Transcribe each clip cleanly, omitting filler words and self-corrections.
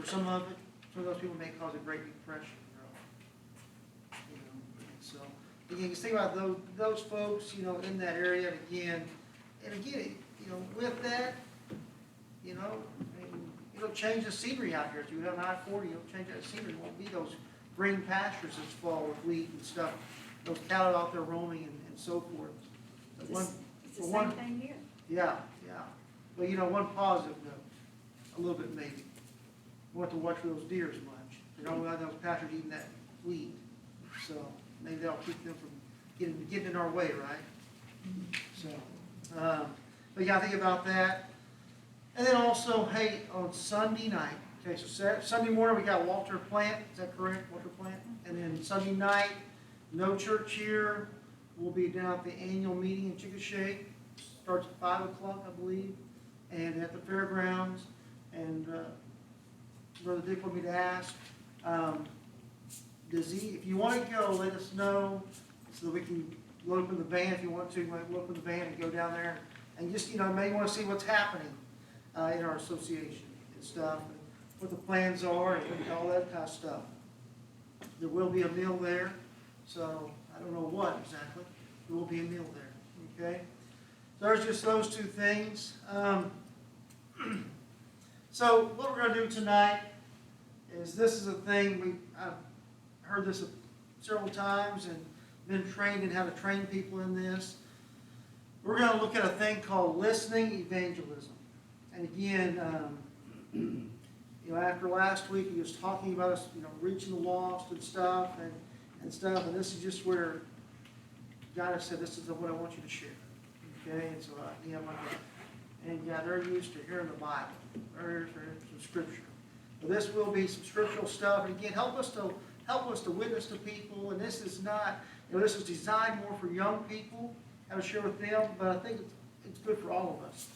for some of those people may cause a great depression. So again, you think about those folks, in that area, and again, with that, it'll change the scenery out here. If you have an I-40, it'll change that scenery. It won't be those green pastures this fall with wheat and stuff. Those cattle out there roaming and so forth. It's the same thing here. Yeah. But one positive note, a little bit maybe. We want to watch for those deer as much. They don't want those pastures eating that wheat. So maybe that'll keep them from getting in our way, right? So, but yeah, think about that. And then also, hey, on Sunday night, okay, so Sunday morning we got Walter Plant, is that correct, Walter Plant? And then Sunday night, no church here. We'll be down at the annual meeting in Chickasha. Starts at 5 o'clock, I believe, and at the fairgrounds. And Brother Dick wanted me to ask, if you want to go, let us know so that we can load up in the van if you want to. Load up in the van and go down there and just, maybe want to see what's happening in our association and stuff, and what the plans are and all that kind of stuff. There will be a meal there, so I don't know what exactly. There will be a meal there, okay? So there's just those two things. So what we're going to do tonight is this is a thing I've heard this several times and been trained in how to train people in this. We're going to look at a thing called listening evangelism. And again, after last week, he was talking about us, reaching the lost and stuff, and stuff. And this is just where God has said, "This is what I want you to share." Okay, and so they're used to hearing the Bible, they're used to hearing some scripture. But this will be some scriptural stuff, and again, help us to witness to people. And this is not, this is designed more for young people, how to share with them. But I think it's good for all of us.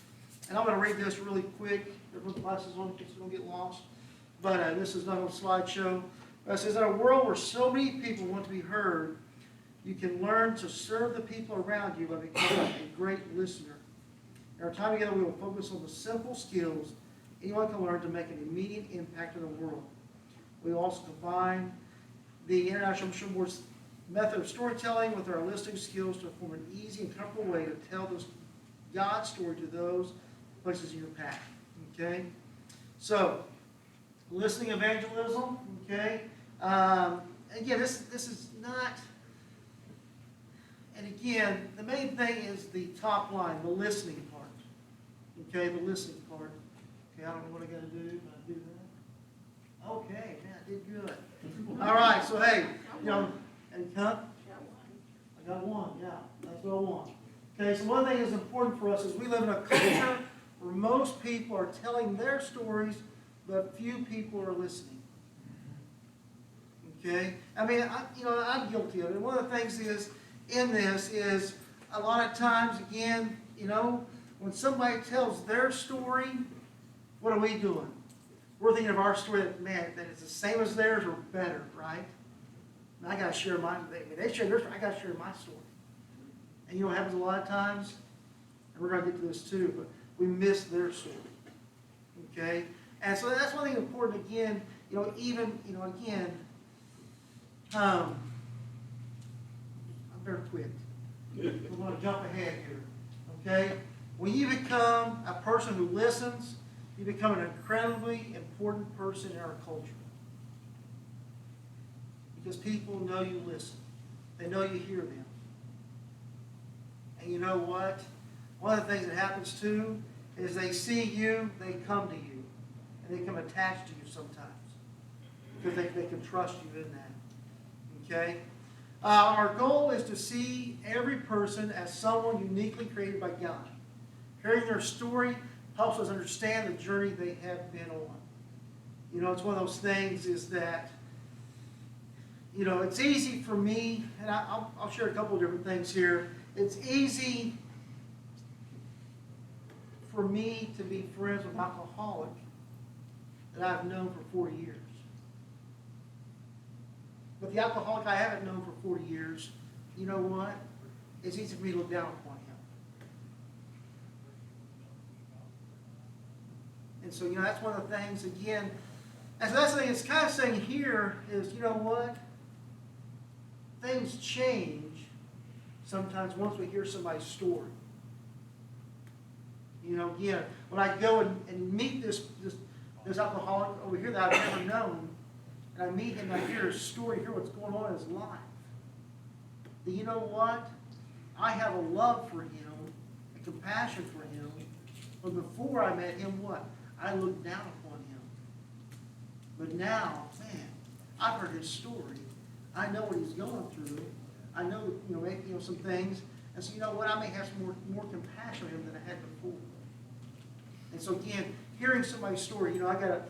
And I'm going to read this really quick. Everyone's glasses on in case we don't get lost. But this is not on a slideshow. But it says, in a world where so many people want to be heard, you can learn to serve the people around you by becoming a great listener. In our time together, we will focus on the simple skills anyone can learn to make an immediate impact in the world. We will also combine the International Mission Board's method of storytelling with our listening skills to form an easy and comfortable way to tell this God's story to those places in your path. Okay? So, listening evangelism. Okay? Again, this is not. And again, the main thing is the top line, the listening part. Okay, the listening part. Okay, I don't know what I got to do, but I do that. Okay, man, I did good. All right, so hey, any cup? I got one, yeah. That's what I want. Okay, so one thing that's important for us is we live in a culture where most people are telling their stories, but few people are listening. Okay? I mean, I'm guilty of it. One of the things in this is a lot of times, again, when somebody tells their story, what are we doing? We're thinking of our story that it's the same as theirs or better, right? And I got to share mine. They share their story. I got to share my story. And what happens a lot of times? And we're going to get to this too, but we miss their story. Okay? And so that's one thing important, again, again, I better quit. We're going to jump ahead here. Okay? When you become a person who listens, you become an incredibly important person in our culture. Because people know you listen. They know you hear them. And you know what? One of the things that happens too is they see you, they come to you. And they become attached to you sometimes. Because they can trust you in that. Okay? Our goal is to see every person as someone uniquely created by God. Hearing their story helps us understand the journey they have been on. It's one of those things is that, it's easy for me, and I'll share a couple of different things here. It's easy for me to be friends with an alcoholic that I've known for 40 years. But the alcoholic I haven't known for 40 years, you know what? It's easy for me to look down upon him. And so, that's one of the things, again, And so that's the thing, it's kind of saying here is, you know what? Things change sometimes once we hear somebody's story. You know, again, when I go and meet this alcoholic over here that I've never known, and I meet him, I hear his story, hear what's going on in his life. But you know what? I have a love for him, a compassion for him. But before I met him, what? I looked down upon him. But now, man, I've heard his story. I know what he's going through. I know, some things. And so, you know what? I may have some more compassion for him than I had before. And so, again, hearing somebody's story, I got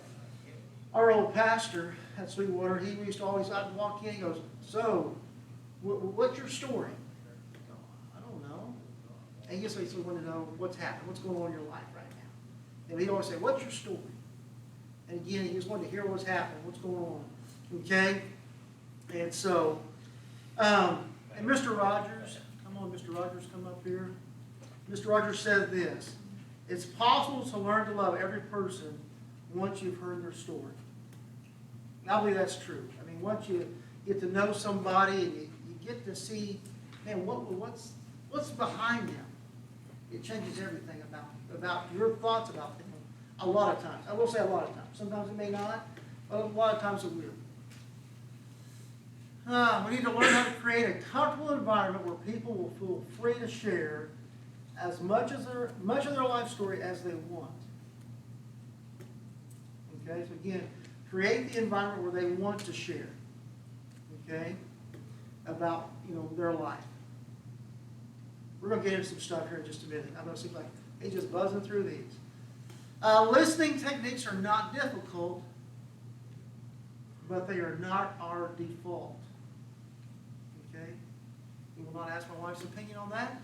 our old pastor at Sweetwater, he used to always, I'd walk in, he goes, so, what's your story? I don't know. And he just wanted to know what's happened, what's going on in your life right now. And he'd always say, what's your story? And again, he just wanted to hear what's happening, what's going on. Okay? And so, and Mr. Rogers, come on, Mr. Rogers, come up here. Mr. Rogers said this, it's possible to learn to love every person once you've heard their story. And I believe that's true. I mean, once you get to know somebody and you get to see, man, what's behind them, it changes everything about your thoughts about them. A lot of times. I will say a lot of times. Sometimes it may not, but a lot of times it will. We need to learn how to create a comfortable environment where people will feel free to share as much of their life story as they want. Okay, so again, create the environment where they want to share. Okay, about their life. We're going to get into some stuff here in just a minute. I know it seems like he's just buzzing through these. Listening techniques are not difficult, but they are not our default. Okay? You will not ask my wife's opinion on that?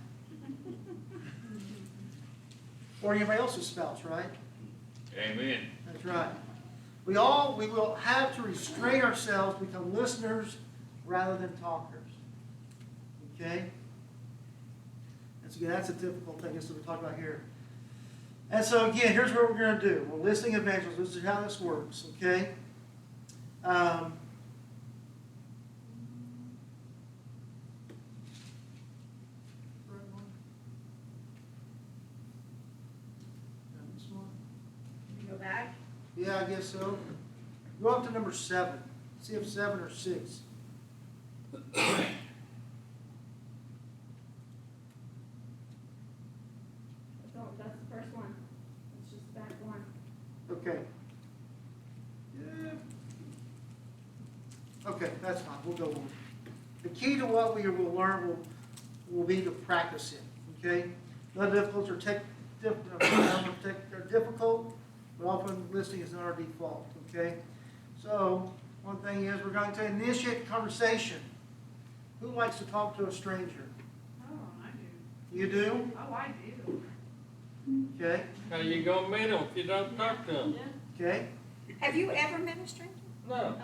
Or anybody else's spouse, right? Amen. That's right. We will have to restrain ourselves, become listeners rather than talkers. Okay? And so again, that's a difficult thing. That's what we're talking about here. And so again, here's what we're going to do. We're listening evangelism. This is how this works. Okay? Go back. Yeah, I guess so. Go up to number 7. See if 7 or 6. That's the first one. It's just back one. Okay. Yeah. Okay, that's fine. We'll go on. The key to what we will learn will be to practice it. Okay? Not difficult or difficult, but often listening is not our default. Okay? So, one thing is we're going to initiate conversation. Who likes to talk to a stranger? Oh, I do. You do? Oh, I do. Okay. How you gonna meet them if you don't talk to them? Okay. Have you ever met a stranger? No.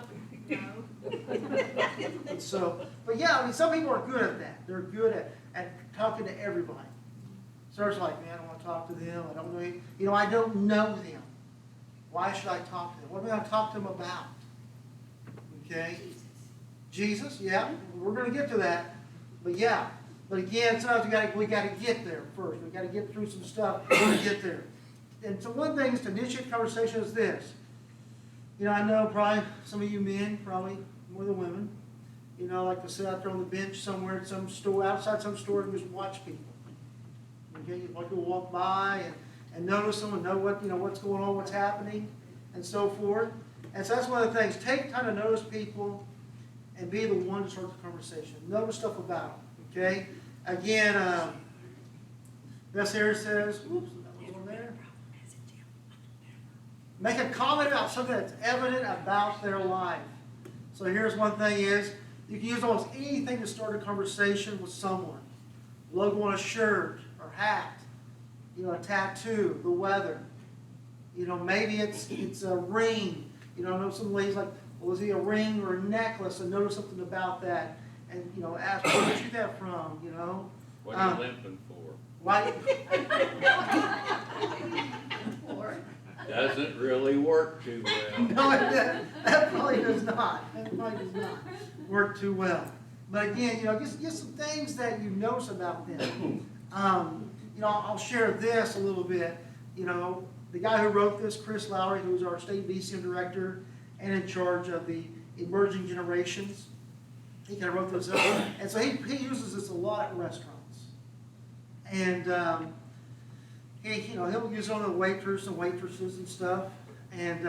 And so, but yeah, I mean, some people are good at that. They're good at talking to everybody. So it's like, man, I don't want to talk to them. I don't know, I don't know them. Why should I talk to them? What am I going to talk to them about? Okay. Jesus, yeah, we're going to get to that. But yeah, but again, sometimes we got to get there first. We got to get through some stuff to get there. And so one thing is to initiate conversation is this. I know probably some of you men, probably more than women, like to sit out there on the bench somewhere at some store, outside some store, and just watch people. Okay, you like to walk by and notice them and know what's going on, what's happening, and so forth. And so that's one of the things. Take time to notice people and be the one to start the conversation. Notice stuff about them. Okay? Again, Bess Harris says, oops, that was one there. Make a comment about something that's evident about their life. So here's one thing is, you can use almost anything to start a conversation with someone. Logo on a shirt or hat, a tattoo, the weather. Maybe it's a ring. I know some ladies like, well, is he a ring or a necklace? And notice something about that. And, ask, where did you get that from, What are you limping for? Why? Doesn't really work too well. No, that probably does not. That probably does not work too well. But again, just some things that you notice about them. I'll share this a little bit. The guy who wrote this, Chris Lowry, who was our state BCM director and in charge of the emerging generations, he kind of wrote this up. And so he uses this a lot at restaurants. And he'll use it on the waiters and waitresses and stuff. And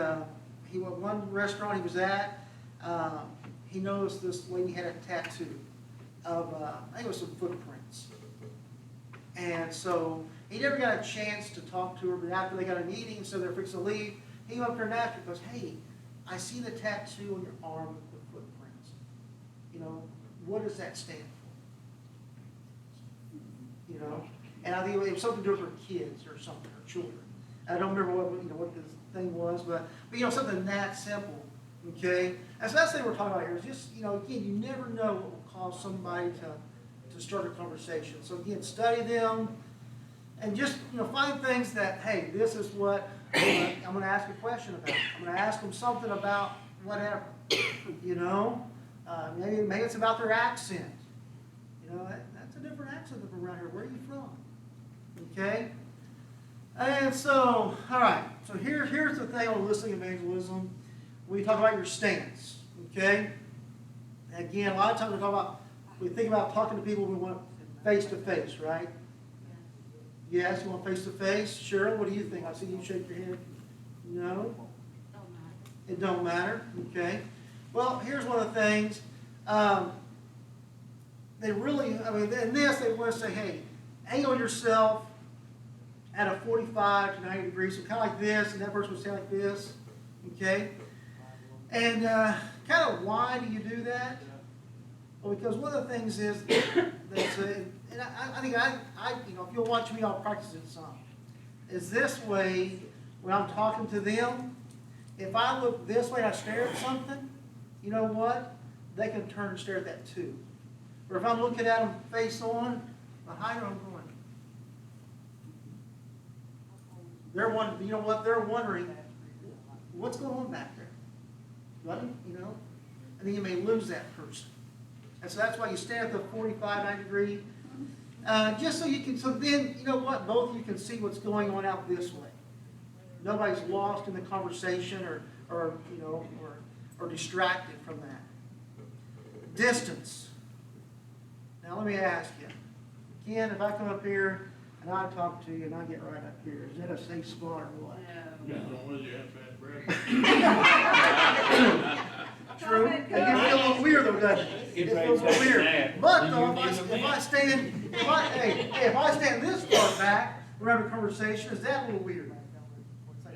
he went one restaurant he was at. He noticed this lady had a tattoo of, I think it was some footprints. And so he never got a chance to talk to her, but after they got a meeting, so they're fixing to leave, he went up to her after and goes, "Hey, I see the tattoo on your arm with the footprints. What does that stand for?" And I think it was something to do with her kids or something, her children. I don't remember what this thing was, but something that simple. Okay? And so that's the thing we're talking about here is just, again, you never know what will cause somebody to start a conversation. So again, study them and just, find things that, hey, this is what I'm going to ask a question about. I'm going to ask them something about whatever, maybe it's about their accent. That's a different accent than around here. Where are you from? Okay? And so, all right. So here's the thing on listening evangelism. We talk about your stance, okay? Again, a lot of times we think about talking to people we want face to face, right? Yes, you want face to face? Cheryl, what do you think? I see you shake your head. No? It don't matter. Okay. Well, here's one of the things. They really, in this, they want to say, hey, angle yourself at a 45 to 90 degrees, so kind of like this, and that person would say like this, okay? And kind of why do you do that? Well, because one of the things is and I think if you'll watch me, I'll practice it some. Is this way, when I'm talking to them, if I look this way and I stare at something, you know what? They can turn and stare at that too. Or if I'm looking at them face on, behind them, I'm going. They're wondering, you know what? They're wondering, what's going on back there? Buddy, and then you may lose that person. And so that's why you stand at the 45, 90 degree, just so you can, so then, you know what? Both of you can see what's going on out this way. Nobody's lost in the conversation or distracted from that. Distance. Now let me ask you. Ken, if I come up here and I talk to you and I get right up here, is that a safe spot or what? Yeah, as long as you have bad breath. True. It can feel a little weird though, doesn't it? It feels a little weird. But though, if I stand this far back, we're having a conversation, is that a little weird?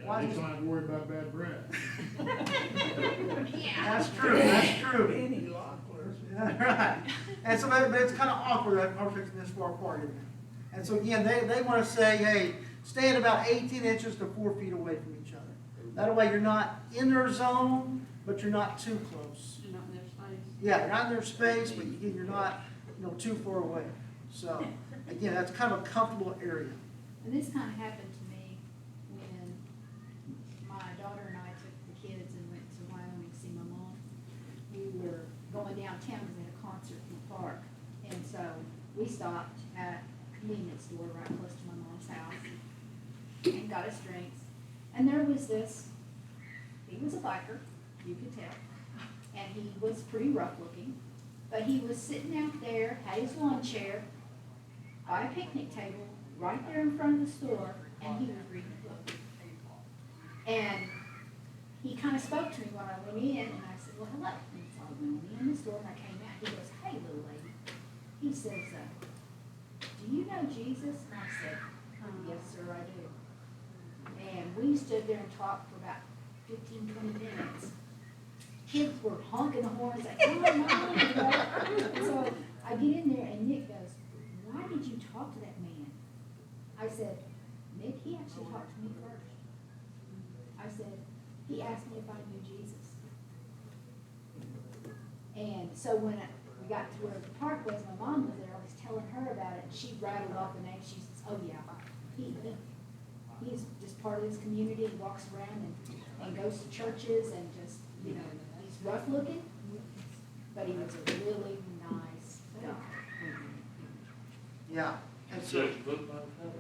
Why do you not worry about bad breath? That's true. That's true. Right. And so, but it's kind of awkward that conversation this far apart, isn't it? And so again, they want to say, hey, stand about 18 inches to 4 feet away from each other. That way, you're not in their zone, but you're not too close. You're not in their space. Yeah, you're not in their space, but again, you're not, too far away. So again, that's kind of a comfortable area. And this kind of happened to me when my daughter and I took the kids and went to Wyoming to see my mom. We were going downtown because we had a concert in the park. And so we stopped at a convenience store right close to my mom's house and got us drinks. And there was he was a biker, you could tell. And he was pretty rough looking. But he was sitting out there, had his lawn chair by a picnic table right there in front of the store, and he was reading a book. And he kind of spoke to me when I went in, and I said, well, hello. And so I went in the store, and I came out. He goes, hey, little lady. He says, do you know Jesus? And I said, yes, sir, I do. And we stood there and talked for about 15, 20 minutes. Kids were honking the horns, like, come on, Mom. And so I get in there, and Nick goes, why did you talk to that man? I said, Nick, he actually talked to me first. I said, he asked me if I knew Jesus. And so when we got to where the park was, my mom was there, I was telling her about it, and she rattled off the name. She says, oh yeah, he's just part of this community, and walks around and goes to churches and just, you know, he's rough looking, but he was a really nice guy. Yeah, and so, 6 foot by 4.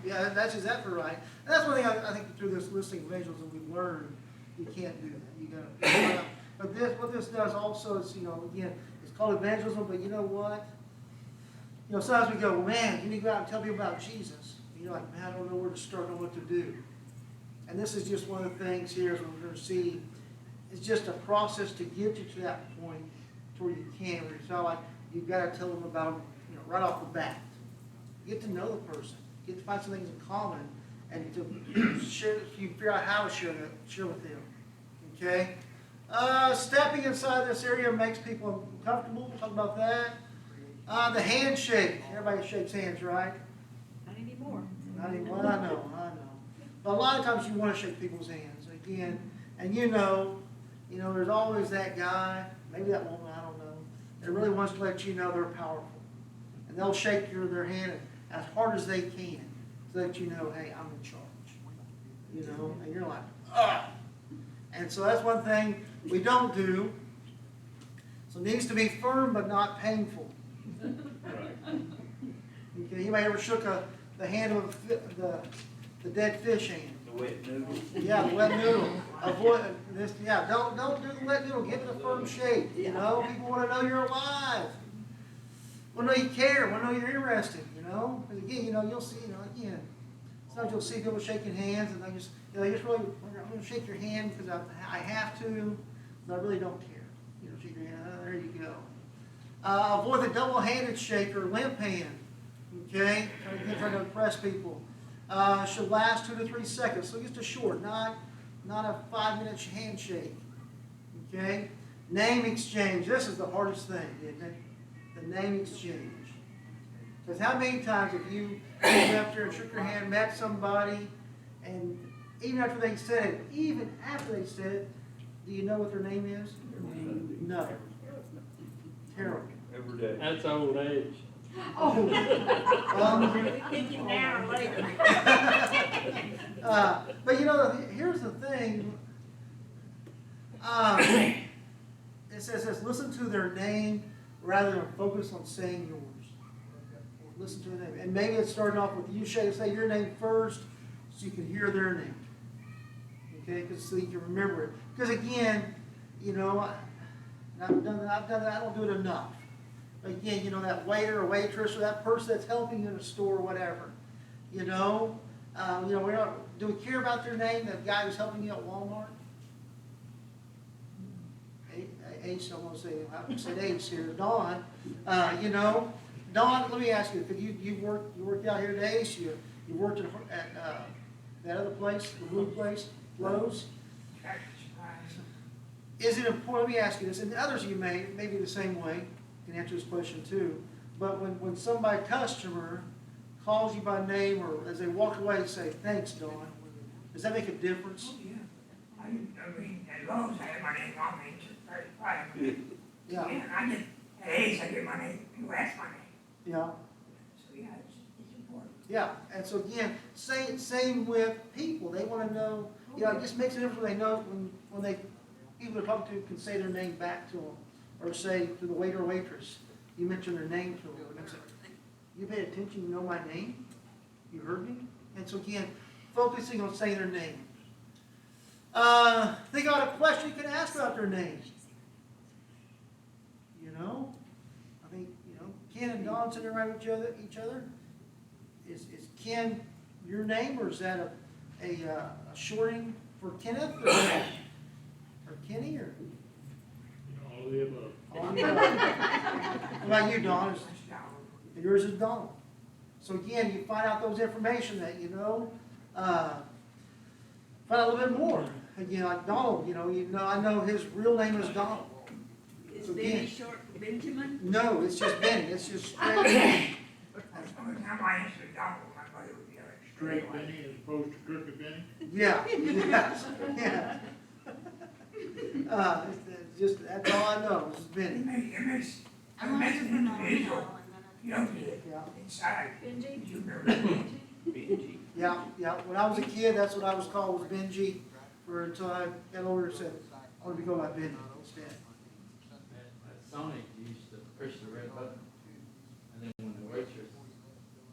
yeah, that's exactly right. And that's one thing I think through this listening evangelism we've learned, you can't do that. You gotta, but what this does also is, you know, again, it's called evangelism, but you know what? You know, sometimes we go, well, man, you need to go out and tell people about Jesus. And you're like, man, I don't know where to start or what to do. And this is just one of the things here, as we're going to see, it's just a process to get you to that point to where you can, where it's not like you've got to tell them about, you know, right off the bat. Get to know the person, get to find some things in common, and to share, you figure out how to share with them. Okay? Stepping inside this area makes people uncomfortable. We'll talk about that. The handshake. Everybody shakes hands, right? Not anymore. Not anymore. I know. But a lot of times you want to shake people's hands. Again, and you know, there's always that guy, maybe that woman, I don't know, that really wants to let you know they're powerful. And they'll shake their hand as hard as they can to let you know, hey, I'm in charge. You know, and you're like, ugh. And so that's one thing we don't do. So it needs to be firm but not painful. Okay, anybody ever shook the hand of the dead fish hand? The wet noodle. Yeah, the wet noodle. Avoid this. Yeah, don't do the wet noodle. Give it a firm shake. You know, people want to know you're alive. Want to know you care. Want to know you're interested. You know, because again, you'll see. Again, sometimes you'll see people shaking hands, and they just really, I'm going to shake your hand because I have to, but I really don't care. Shake your hand. There you go. Avoid the double-handed shake or limp hand. Okay, trying to impress people. Should last 2 to 3 seconds. So just a short, not a 5-minute handshake. Okay, name exchange. This is the hardest thing, isn't it? The name exchange. Because how many times have you went up there and shook your hand, met somebody, and even after they said it, do you know what their name is? No. Terrible. Every day. That's old age. Thinking now or later. But here's the thing. It says this: listen to their name rather than focus on saying yours. Listen to their name, and maybe it started off with you say your name first, so you can hear their name. Okay, because so you can remember it. Because again, I've done that. I don't do it enough. But again, that waiter or waitress or that person that's helping you in a store or whatever. Do we care about their name? That guy who's helping you at Walmart. Ace, I'm going to say, I said Ace here. Dawn, Dawn. Let me ask you, because you worked out here at Ace. You worked at that other place, the blue place, Lowe's. Is it important? Let me ask you this, and others of you may be the same way. Can answer this question too. But when somebody, customer, calls you by name or as they walk away say, thanks, Dawn, does that make a difference? Oh, yeah. I mean, at Lowe's, I had my name on me, just 35. Yeah. And I just, at Ace, I get my name, you ask my name. Yeah. So, yeah, it's important. Yeah. And so again, same with people. They want to know, it just makes a difference when they know when people they're talking to can say their name back to them. Or say to the waiter or waitress, you mention their name to them. You paid attention, you know my name? You heard me? And so again, focusing on saying their name. Think about a question you can ask about their name. I think, Ken and Dawn sitting around each other. Is Ken your name, or is that a shorting for Kenneth? Or Kenny, or? All of the above. What about you, Dawn? Yours is Donald. So again, you find out those information that find out a little bit more. Again, like Donald, I know his real name is Donald. Is So Benny again, short for Benjamin? no, it's just Benny. It's just straight. By the time I answered Donald, my brother would be like, Straight Benny as opposed to crooked Benny. Yeah, yes, yeah. It's just that's all I know. It's just Benny. it makes I want to an put my individual, own. you don't get Yeah. inside. Benji? You remember. Benji. Yeah, yeah. When I was a kid, that's what I was called, was Benji, for until I got older and said, I want to be called by Benji instead. At Sonic, you used to push the red button, and then when the waitress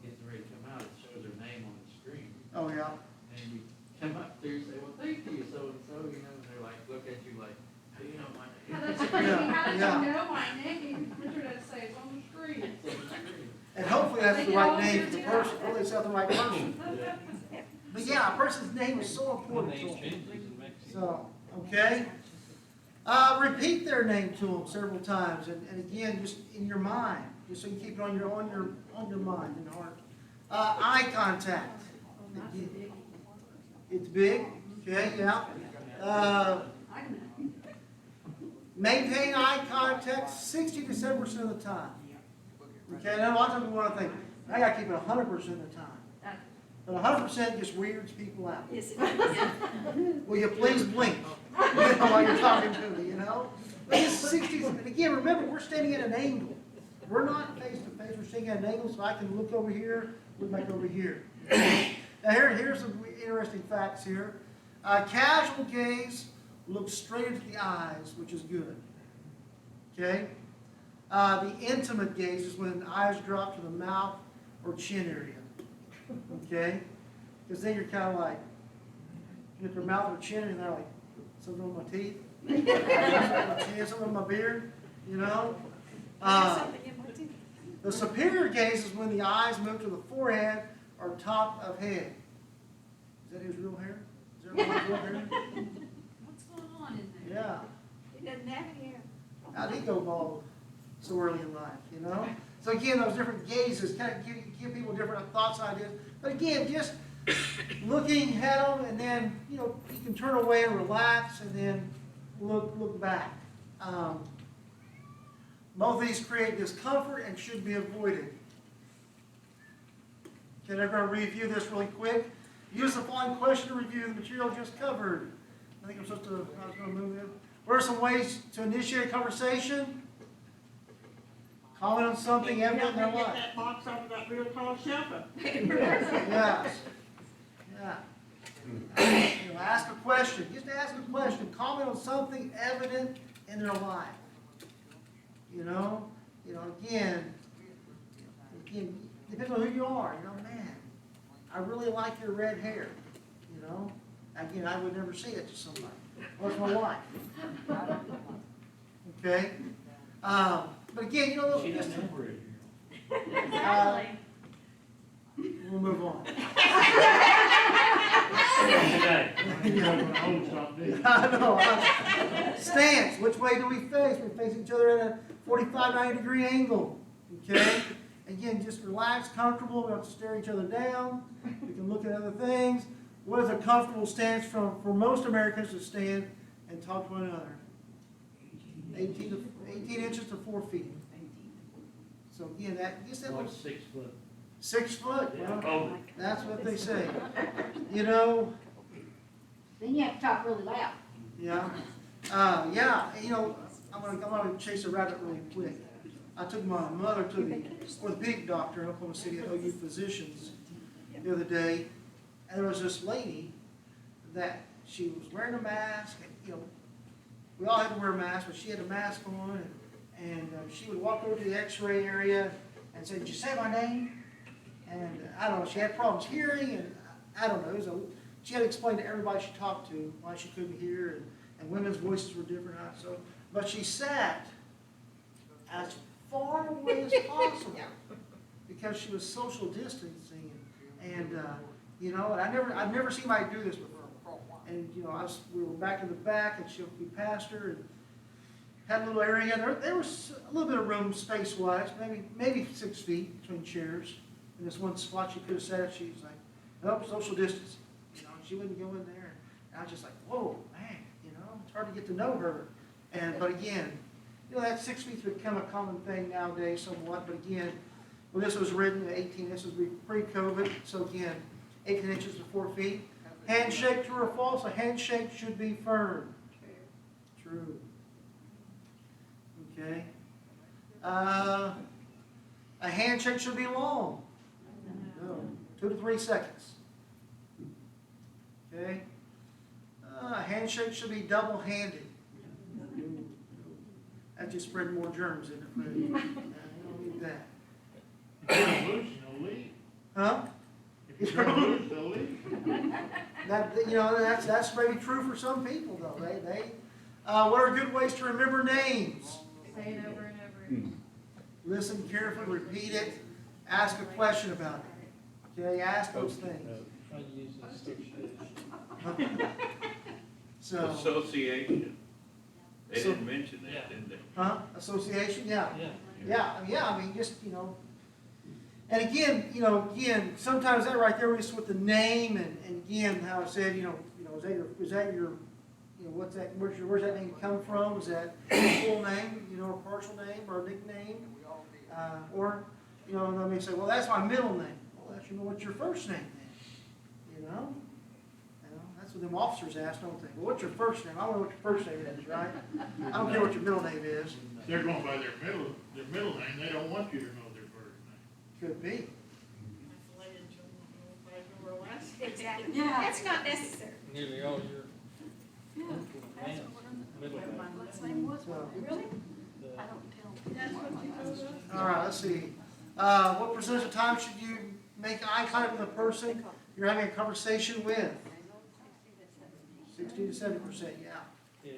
gets ready to come out, it shows her name on the screen. Oh, yeah. And you come up there and say, well, thank you, so-and-so, you know, and they're like, look at you like, how do you know my name? How that's crazy, Yeah, how did yeah. you know my name? Richard had to say it's on the screen. It's on the screen. And hopefully that's the right name for the person, hopefully it's not the right person. Yeah. But yeah, a person's name is so important to them. So, okay? Repeat their name to them several times, and again, just in your mind, just so you keep it on your mind and heart. Eye contact. Oh, that's a big. It's big, okay, yeah. Maintain eye contact 60 to 70% of the time. Okay, now a lot of times we want to think, I gotta keep it 100% of the time. But 100% just weirds people out. Yes, it is. Will you please blink? You know, while you're talking to me, you know? But it's 60, and again, remember, we're standing at an angle. We're not face to face, we're standing at an angle, so I can look over here, look back over here. Now here's some interesting facts here. Casual gaze looks straight into the eyes, which is good. Okay? The intimate gaze is when the eyes drop to the mouth or chin area. Okay? Because then you're kind of like, you get their mouth or chin and they're like, something on my teeth, something on my chin, something on my beard, you know? The superior gaze is when the eyes move to the forehead or top of head. Is that his real hair? Is that everyone's real hair? What's going on in there? Yeah. It doesn't have any hair. How'd he go bald so early in life, you know? So again, those different gazes kind of give people different thoughts and ideas. But again, just looking at them, and then, you know, you can turn away and relax, and then look back. Both of these create discomfort and should be avoided. Okay, I'm going to review this really quick. Use the following question to review the material just covered. I think I was going to move it. What are some ways to initiate a conversation? Comment on something evident in their Get life. that box off of that real tall shelf. Yes. Yeah. You know, ask a question. Just ask a question. Comment on something evident in their life. You know, again, depends on who you are. You know, man, I really like your red hair. You know, again, I would never say it to somebody. What's my wife? Okay. But again, you know, She just, doesn't have red Exactly. we'll move on. hair. Today, I'm home, stop this. I know. Stance. Which way do we face? We face each other at a 45, 90-degree angle. Okay? Again, just relax, comfortable. We don't have to stare each other down. We can look at other things. What is a comfortable stance for most Americans to stand and talk to one another? 18 inches to 4 feet. So again, that Like was 6 foot. 6 foot. Well, Oh, that's what they say. You know, Then you have to talk really loud. yeah. You know, I'm gonna chase a rabbit really quick. I took my mother to the orthopedic doctor in Oklahoma City at OU Physicians the other day, and there was this lady that she was wearing a mask, and, you know, we all had to wear a mask, but she had a mask on, and she would walk over to the x-ray area and say, "Did you say my name?" And I don't know, she had problems hearing, and I don't know, she had to explain to everybody she talked to why she couldn't hear, and women's voices were different. So, but she sat as far away as possible because she was social distancing, and you know, and I've never seen anybody do this before. And you know, we were back in the back, and we passed her, and had a little area. There was a little bit of room space-wise, maybe 6 feet between chairs. In this one spot she could have sat, she was like, "Nope, social distancing." You know, and she wouldn't go in there. And I was just like, "Whoa, man!" You know, it's hard to get to know her. But again, you know, that 6 feet's become a common thing nowadays, somewhat. But again, when this was written, this was pre-COVID. So again, 18 inches to 4 feet. Handshake, true or false? A handshake should be firm. True. Okay. A handshake should be long. No. 2 to 3 seconds. Okay? Handshake should be double-handed. That just spread more germs in it, but you don't need that. If you're gonna lose, they'll leave. Huh? If you're gonna lose, they'll leave. That, that's maybe true for some people, though. What are good ways to remember names? Say it over and over. Listen carefully, repeat it, ask a question about it. Okay, ask those things. Try to use the association. So, Association. They So- didn't mention that, did they? association, yeah. Yeah. Yeah, I mean, just, and again, sometimes that right there is with the name, and again, how I said, is that your, what's that, where's that name come from? Is that your full name, or partial name, or a nickname? Or, they may say, well, that's my middle name. Well, what's your first name then? That's what them officers ask, don't they? Well, what's your first name? I don't know what your first name is, right? I don't care what your middle name is. If they're going by their middle name, they don't want you to know their first name. Could be. Exactly. Yeah. That's not necessary. Nearly all your. Middle name. Last name was So, Really? The- I don't tell. That's what you told us? all right, let's see. What percentage of time should you make eye contact with a person you're having a conversation with? 60 to 70%, yeah. Yeah,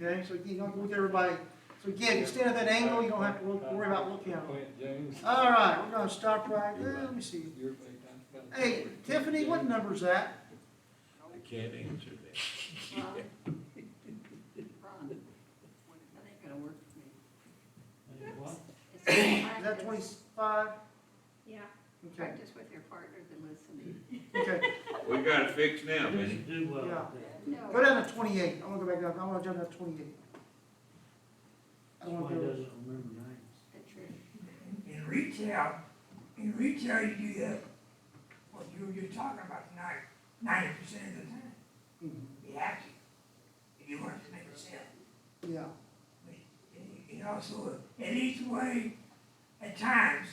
Okay, so you don't look at everybody. So again, you stand at that angle, you don't have to worry about looking at them. Clint Jones. All right, we're gonna stop right there. Let me see. Your big time. Hey, Tiffany, what number's that? I can't answer that. Ron, that ain't gonna work for me. What? Is that 25? Yeah. Okay, Practice with your partner than listening. okay. We got it fixed now, Benny. Do well. Yeah. No. Go down to 28. I wanna go back down. I wanna jump down to 28. I don't wanna go. remember names. That's right. In retail, you do that, what you were just talking about tonight, 90% of the time. Mhm. You have to, if you want to make a sale. Yeah. It also, at least way, at times,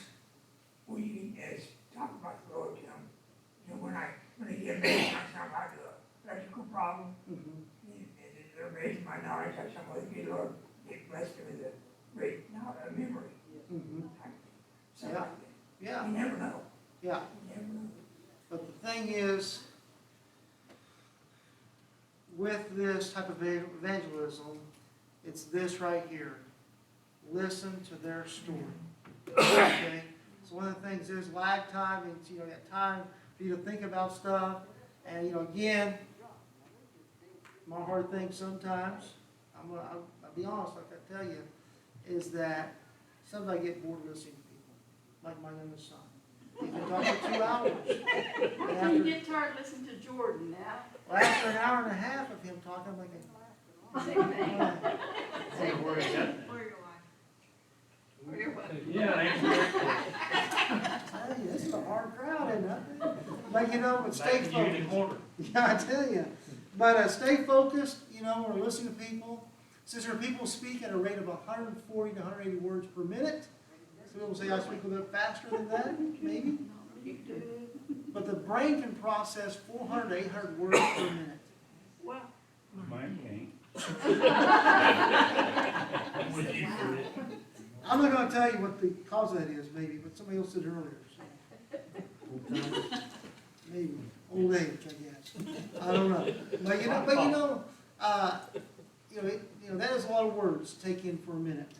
when you can, talk about the road, when I get made myself out of an electrical problem, Mhm. and they're amazed my knowledge, I some other good Lord, get blessed with a great memory, Mhm. something like that. Yeah. You never know, Yeah. you never know. But the thing is, with this type of evangelism, it's this right here. Listen to their story. Okay? So one of the things is lag time, and you got time for you to think about stuff. And again, my hard thing sometimes, I'll be honest, like I tell you, is that sometimes I get bored listening to people, like my youngest son. He can talk for 2 hours. And You after, get tired listening to Jordan now. well, after an hour and a half of him talking, I'm like, Same thing. Same Where is thing. that? Where your wife? Where your wife? Yeah, answer that I tell you, this is a hard crowd, isn't it? But but stay question. Back to you in the focused. corner. Yeah, I tell you. But stay focused, we're listening to people. Since there are people speak at a rate of 140 to 180 words per minute, some people say I speak a little bit faster than that, maybe. You do. But the brain can process 400 to 800 words per minute. Well, Mine can't. I'm with you for it. I'm not gonna tell you what the cause of that is, maybe, but somebody else said earlier. So. Maybe, old age, I guess. I don't know. But that is a lot of words to take in for a minute.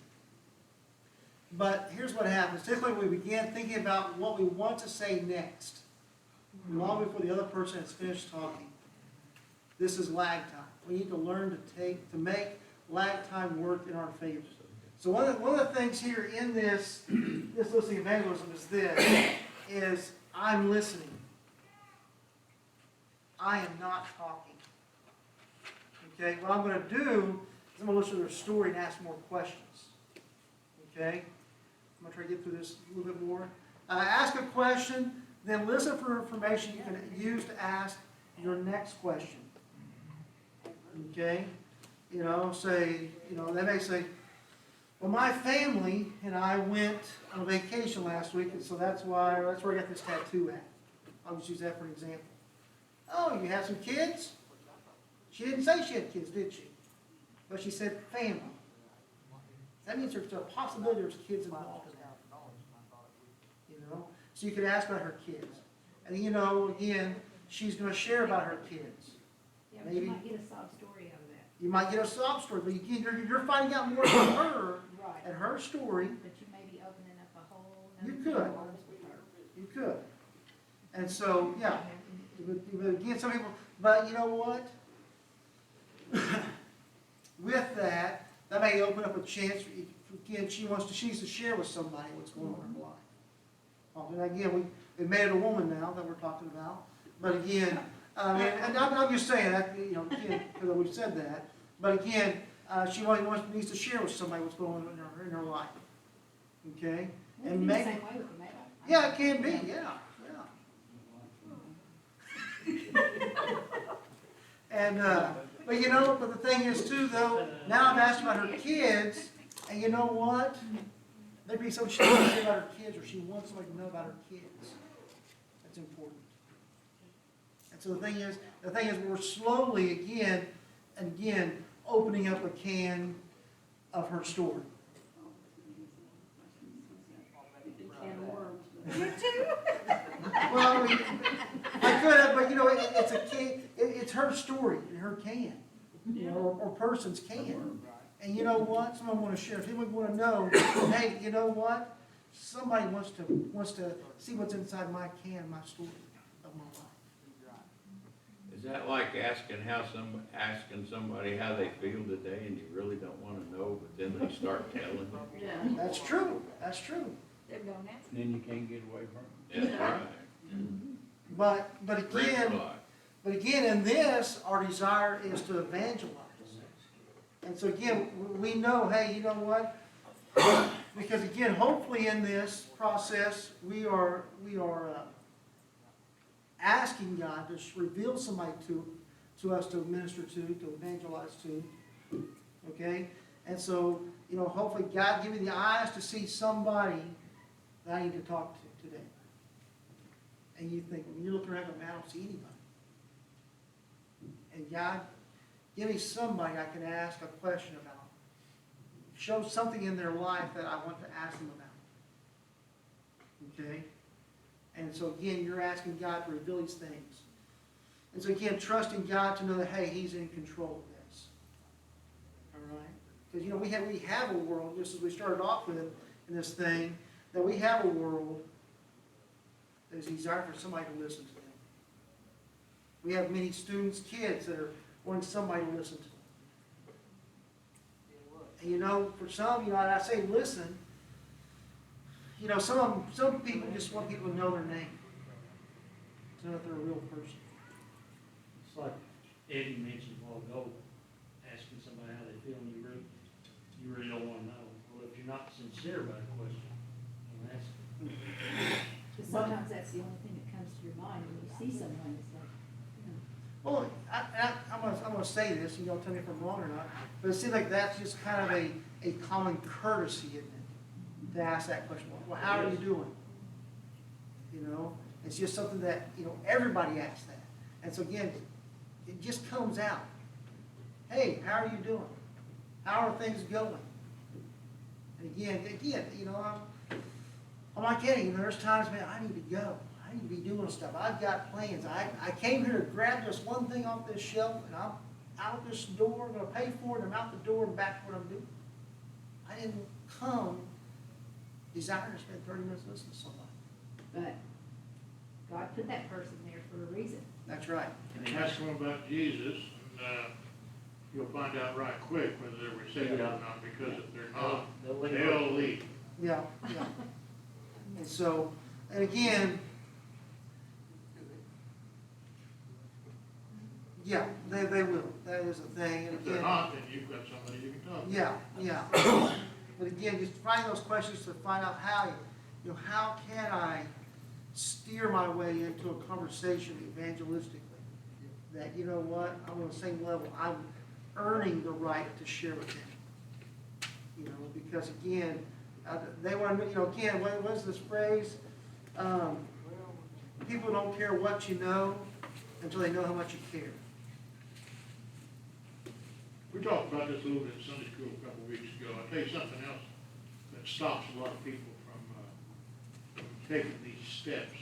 But here's what happens. Typically, we begin thinking about what we want to say next, long before the other person has finished talking. This is lag time. We need to learn to make lag time work in our favor. So one of the things here in this listening evangelism is I'm listening. I am not talking. Okay, what I'm going to do is I'm going to listen to their story and ask more questions. Okay, I'm going to try to get through this a little bit more. Ask a question, then listen for information you can use to ask your next question. Okay, they may say, well, my family and I went on a vacation last week, and so that's where I got this tattoo at. I'll just use that for an example. oh, you have some kids? She didn't say she had kids, did she? But she said family. That means there's a possibility there's kids involved in that. You know? So you could ask about her kids. And you know, again, she's going to share about her kids. Yeah, but Maybe. you might get a sob story out of that. You might get a sob story, but again, you're finding out more about her Right. and her story. But you may be opening up a whole. You nother could. can of worms with her. You could. And so, yeah. But again, some people, but you know what? With that, that may open up a chance, again, she needs to share with somebody what's going on in her life. And again, we made it a woman now that we're talking about. But again, and I'm just saying that, you know, again, because we've said that. But again, she needs to share with somebody what's going on in her life. Okay? It can And be the make, same way with the male. yeah, it can be, yeah. And, but you know, but the thing is too, though, now I've asked about her kids, and you know what? Maybe so she wants to hear about her kids, or she wants somebody to know about her kids. That's important. And so the thing is, we're slowly again and again opening up a can of her story. Can of worms. Well, I mean, I could have, but you know, it's a can. It's her story and her can, you know, or person's can. And you know what? Someone want to share. If anyone want to know, hey, you know what? Somebody wants to see what's inside my can, my story of my life. Is that like asking somebody how they feel today and you really don't want to know, but then they start telling you? Yeah. That's true. That's true. They're going out. And then you can't get away from it. That's right. But Break again, the lock. But again, in this, our desire is to evangelize. And so again, we know, hey, you know what? Because again, hopefully in this process, we are asking God to reveal somebody to us to minister to evangelize to. Okay? And so, you know, hopefully God give me the eyes to see somebody that I need to talk to today. And you think, when you're looking around, man, I don't see anybody. And God, give me somebody I can ask a question about. Show something in their life that I want to ask them about. Okay? And so again, you're asking God to reveal these things. And so again, trusting God to know that, hey, He's in control of this. All right? Because, you know, we have a world, just as we started off with in this thing, that we have a world that is desired for somebody to listen to them. We have many students, kids that are wanting somebody to listen to them. And you know, for some, you know, and I say listen, you know, some people just want people to know their name, to know that they're a real person. It's like Eddie mentioned a while ago, asking somebody how they feel, and you really don't want to know. Well, if you're not sincere about a question, don't ask it. Because sometimes that's the only thing that comes to your mind when you see someone. It's like, Well, I'm going to say this, you don't tell me if I'm wrong or not, but it seems like that's just kind of a common courtesy, isn't it? To ask that question. Well, how are you doing? You know, it's just something that, you know, everybody asks that. And so again, it just comes out. Hey, how are you doing? How are things going? And again, you know, I'm like Eddie, you know, there's times, man, I need to go. I need to be doing stuff. I've got plans. I came here to grab just one thing off this shelf, and I'm out this door, I'm going to pay for it, and I'm out the door and back to what I'm doing. I didn't come desiring to spend 30 minutes listening to somebody. but God put that person there for a reason. That's right. And you ask them about Jesus, and you'll find out right quick whether they're receptive or not, because if they're not, they'll leave. Yeah, yeah. And so, and again, yeah, they will. That is a thing. And If they're again, not, then you've got somebody you can talk to. yeah, yeah. But again, just find those questions to find out how, you know, how can I steer my way into a conversation evangelistically? That, you know what, I'm on the same level. I'm earning the right to share with them. You know, because again, they want to, you know, again, what is this phrase? People don't care what you know, until they know how much you care. We talked about this a little bit in Sunday school a couple of weeks ago. I'll tell you something else that stops a lot of people from taking these steps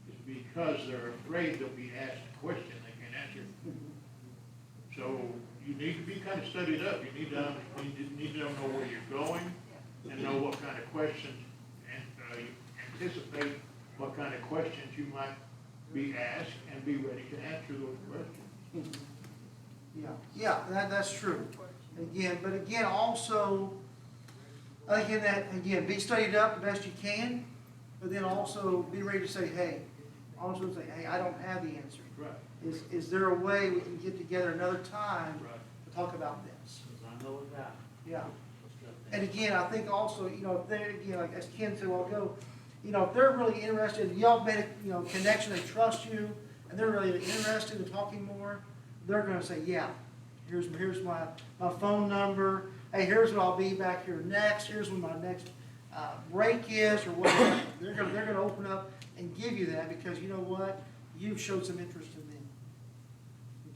is because they're afraid they'll be asked a question they can't answer. So you need to be kind of studied up. You need to know where you're going and know what kind of questions, and you anticipate what kind of questions you might be asked and be ready to answer those questions. Yeah, that's true. But again, also, I think in that, again, be studied up the best you can, but then also be ready to say, hey, I don't have the answer. Right. Is there a way we can get together another time Right. to talk about this? Because I know a guy. Yeah. And again, I think also, if they're, like as Ken said a while ago, if they're really interested, y'all have made a, connection, they trust you, and they're really interested in talking more, they're gonna say, yeah, here's my phone number, hey, here's what I'll be back here next, here's when my next break is, or whatever. They're gonna open up and give you that, because you know what? You've showed some interest in them.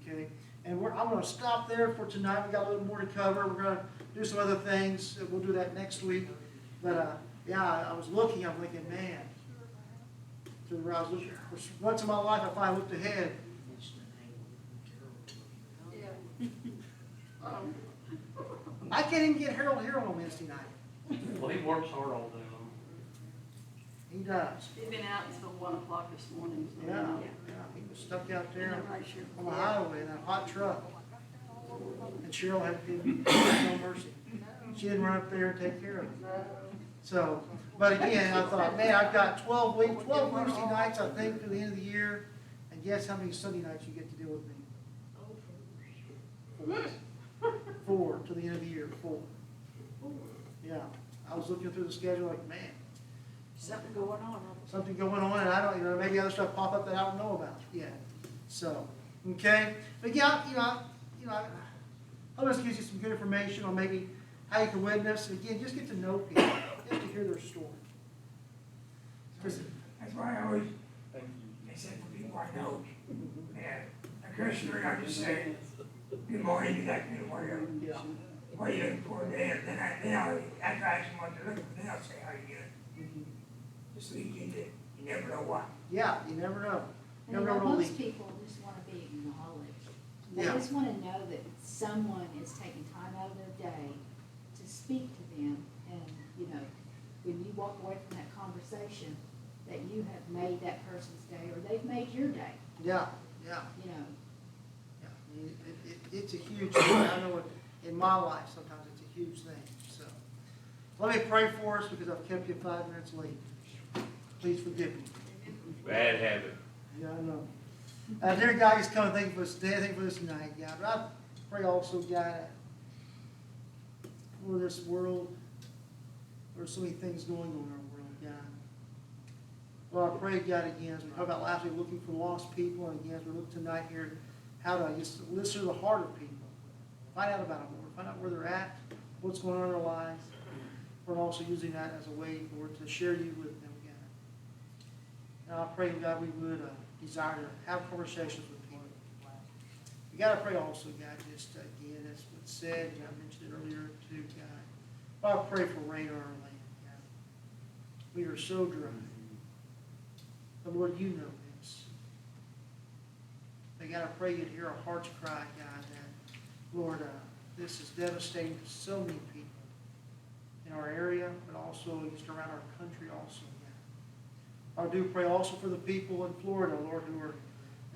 Okay? And I'm gonna stop there for tonight. We got a little more to cover. We're gonna do some other things. We'll do that next week. But I was looking, I'm thinking, man, to where I was looking, for once in my life I finally looked ahead. I can't even get Harold here on Wednesday night. Well, he works hard all day long. He does. He's been out until 1 o'clock this morning. So Yeah. He was stuck out there I'm not sure. on the highway in that hot truck. And Cheryl had no mercy. She didn't run up there and take care of him. So, but again, I thought, man, I've got 12 Wednesday nights, I think, through the end of the year. And guess how many Sunday nights you get to deal with me? 4 to the end of the year, 4. Yeah, I was looking through the schedule like, man, Something going on. something going on, and I don't, maybe other stuff pop up that I don't know about yet. So, okay, but yeah, I'll just give you some good information on maybe how you can witness, and again, just get to know people, just to hear their story. That's why I always, I said to people I know, a Christian, I just say, good morning, good afternoon, whatever. Yeah. What are you looking for there? Then I'll, after I ask them what they're looking for, then I'll say, how you doing? Just lead you into, you never know what. Yeah, you never know. And Never know what most people just want to be acknowledged. They Yeah. just want to know that someone is taking time out of their day to speak to them. And, when you walk away from that conversation, that you have made that person's day, or they've made your day, Yeah. you know. Yeah. It's a huge thing. I know in my life, sometimes it's a huge thing. So, let me pray for us because I've kept you 5 minutes late. Please forgive me. Bad habit. Yeah, I know. Dear God, just come and thank you for this day, thank you for this night, God. But I pray also, God, for this world. There's so many things going on in our world, God. Lord, I pray, God, again, as we talked about last week, looking for lost people, and again, as we look tonight here, how to just listen to the heart of people. Find out about them, Lord. Find out where they're at, what's going on in their lives. We're also using that as a way, Lord, to share you with them, God. And I pray, God, we would desire to have conversations with people. We got to pray also, God, just again, as was said, and I mentioned it earlier too, God. I pray for rain on our land, God. We are so dry. But Lord, you know this. But God, I pray you'd hear our hearts cry, God, that, Lord, this is devastating to so many people in our area, but also just around our country also, God. I do pray also for the people in Florida, Lord, who are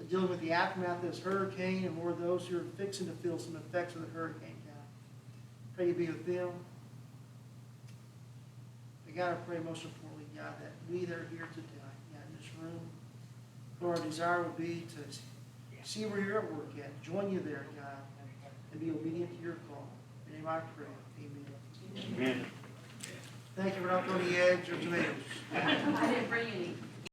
dealing with the aftermath of this hurricane, and Lord, those who are fixing to feel some effects of the hurricane, God. Pray you be with them. But God, I pray most importantly, God, that we that are here today, God, in this room, Lord, our desire would be to see where you're at work at, join you there, God, and be obedient to your call. In your name I pray. Amen. Amen. Thank you for not throwing the eggs or tomatoes. I didn't bring any.